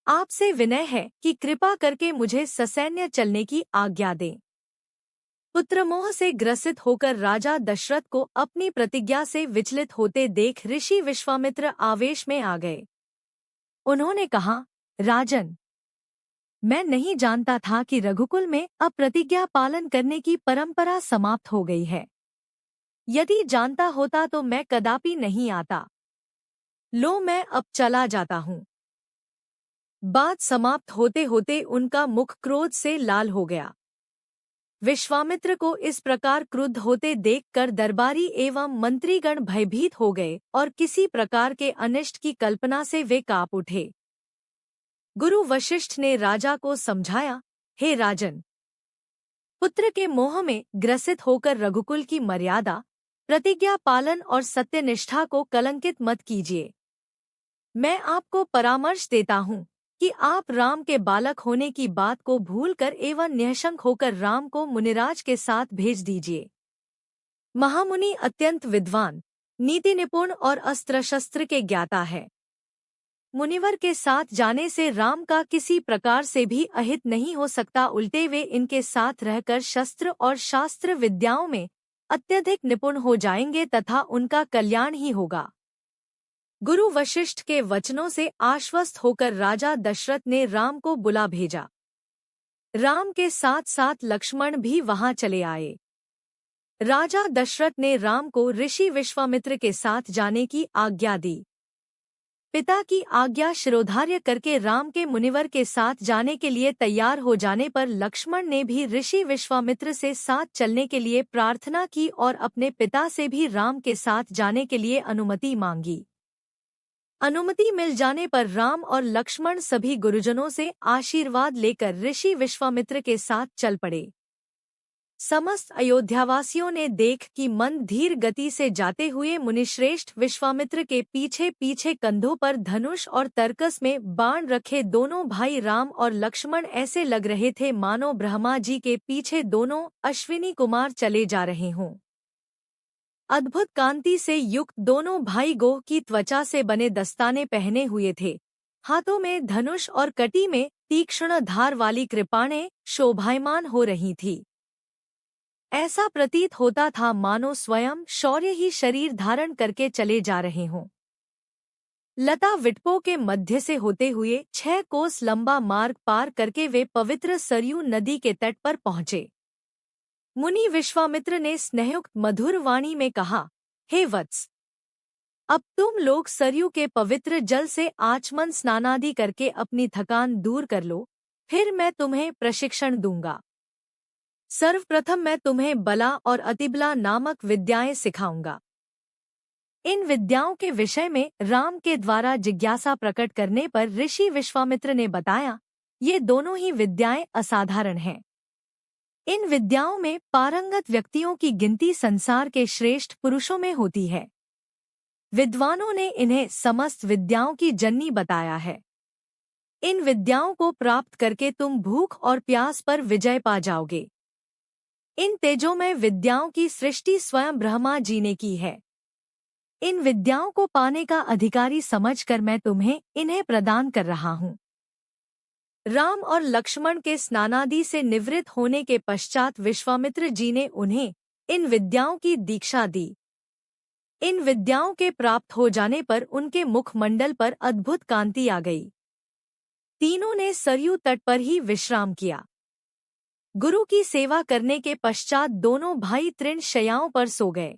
आपसे विनय है कि कृपा करके मुझे ससैन्य चलने की आज्ञा दें। पुत्रमोह से ग्रसित होकर राजा दशरथ को अपनी प्रतिज्ञा से विचलित होते देख ऋषि विश्वामित्र आवेश में आ गए। उन्होंने कहा, राजन, मैं नहीं जानता था कि रघुकुल में अब प्रतिज्ञा पालन करने की परंपरा समाप्त हो गई है। यदि जानता होता तो मैं कदापि नहीं आता। लो, मैं अब चला जाता हूँ। बात समाप्त होते होते उनका मुख क्रोध से लाल हो गया। विश्वामित्र को इस प्रकार क्रुद्ध होते देखकर दरबारी एवं मंत्रीगण भयभीत हो गए और किसी प्रकार के अनिष्ट की कल्पना से वे कांप उठे। गुरु वशिष्ठ ने राजा को समझाया, हे राजन, पुत्र के मोह में ग्रसित होकर रघुकुल की मर्यादा, प्रतिज्ञा पालन और सत्यनिष्ठा को कलंकित मत कीजिए। मैं आपको परामर्श देता हूँ कि आप राम के बालक होने की बात को भूलकर एवं निःशंक होकर राम को मुनिराज के साथ भेज दीजिए। महामुनि अत्यंत विद्वान, नीति निपुण और अस्त्र शस्त्र के ज्ञाता है। मुनिवर के साथ जाने से राम का किसी प्रकार से भी अहित नहीं हो सकता, उल्टे वे इनके साथ रहकर शस्त्र और शास्त्र विद्याओं में अत्यधिक निपुण हो जाएंगे तथा उनका कल्याण ही होगा। गुरु वशिष्ठ के वचनों से आश्वस्त होकर राजा दशरथ ने राम को बुला भेजा। राम के साथ साथ लक्ष्मण भी वहां चले आए। राजा दशरथ ने राम को ऋषि विश्वामित्र के साथ जाने की आज्ञा दी। पिता की आज्ञा शिरोधार्य करके राम के मुनिवर के साथ जाने के लिए तैयार हो जाने पर लक्ष्मण ने भी ऋषि विश्वामित्र से साथ चलने के लिए प्रार्थना की और अपने पिता से भी राम के साथ जाने के लिए अनुमति मांगी। अनुमति मिल जाने पर राम और लक्ष्मण सभी गुरुजनों से आशीर्वाद लेकर ऋषि विश्वामित्र के साथ चल पड़े। समस्त अयोध्यावासियों ने देख कि मंद धीर गति से जाते हुए मुनिश्रेष्ठ विश्वामित्र के पीछे पीछे कंधों पर धनुष और तरकस में बाण रखे दोनों भाई राम और लक्ष्मण ऐसे लग रहे थे मानो ब्रह्मा जी के पीछे दोनों अश्विनी कुमार चले जा रहे हों। अद्भुत कांति से युक्त दोनों भाई गोह की त्वचा से बने दस्ताने पहने हुए थे। हाथों में धनुष और कटी में तीक्ष्ण धार वाली कृपाणें शोभायमान हो रही थी। ऐसा प्रतीत होता था मानो स्वयं शौर्य ही शरीर धारण करके चले जा रहे हों। लता विटपों के मध्य से होते हुए 6 कोस लंबा मार्ग पार करके वे पवित्र सरयू नदी के तट पर पहुंचे। मुनि विश्वामित्र ने स्नेहयुक्त मधुर वाणी में कहा, हे वत्स, अब तुम लोग सरयू के पवित्र जल से आचमन स्नानादि करके अपनी थकान दूर कर लो, फिर मैं तुम्हें प्रशिक्षण दूंगा। सर्वप्रथम मैं तुम्हें बला और अतिबला नामक विद्याएं सिखाऊंगा। इन विद्याओं के विषय में राम के द्वारा जिज्ञासा प्रकट करने पर ऋषि विश्वामित्र ने बताया, ये दोनों ही विद्याएं असाधारण हैं। इन विद्याओं में पारंगत व्यक्तियों की गिनती संसार के श्रेष्ठ पुरुषों में होती है। विद्वानों ने इन्हें समस्त विद्याओं की जननी बताया है। इन विद्याओं को प्राप्त करके तुम भूख और प्यास पर विजय पा जाओगे। इन तेजोमय विद्याओं की सृष्टि स्वयं ब्रह्मा जी ने की है। इन विद्याओं को पाने का अधिकारी समझकर मैं तुम्हें इन्हें प्रदान कर रहा हूँ। राम और लक्ष्मण के स्नानादि से निवृत्त होने के पश्चात विश्वामित्र जी ने उन्हें इन विद्याओं की दीक्षा दी। इन विद्याओं के प्राप्त हो जाने पर उनके मुखमंडल पर अद्भुत कांति आ गई। तीनों ने सरयू तट पर ही विश्राम किया। गुरु की सेवा करने के पश्चात दोनों भाई तृण शय्याओं पर सो गए।